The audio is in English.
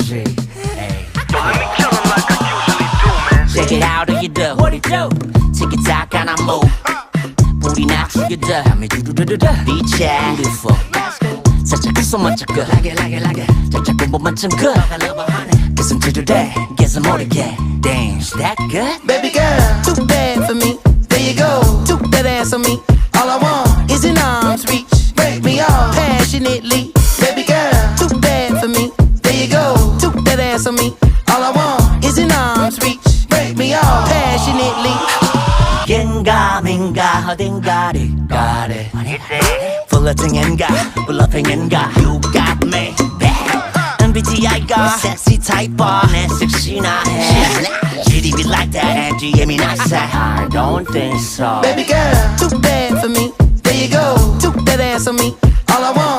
거지. Check it out, how you do? What it do? Tick it tock and I move. Booty not 죽여도 맘이 두두두두두. Beach yeah, beautiful. 살짝 그 멋져 그. Like it. 살짝 공부만 좀 그. Guess I'm today, guess I'm 모르게. Damn, is that good? Baby girl, too bad for me. There you go, took that ass on me. All I want is an arm's reach. Break me off passionately. Baby girl, too bad for me. There you go, took that ass on me. All I want is an arm's reach. Break me off passionately. 겐가 민가 어딘가를 가래 플러팅인가 블러핑인가 You got me MBTI가 섹시 타입봐 내 섹시나 해 GDB like that and GM이 나서 I don't think so Baby girl, too bad for me. There you go, took that ass on me. All I want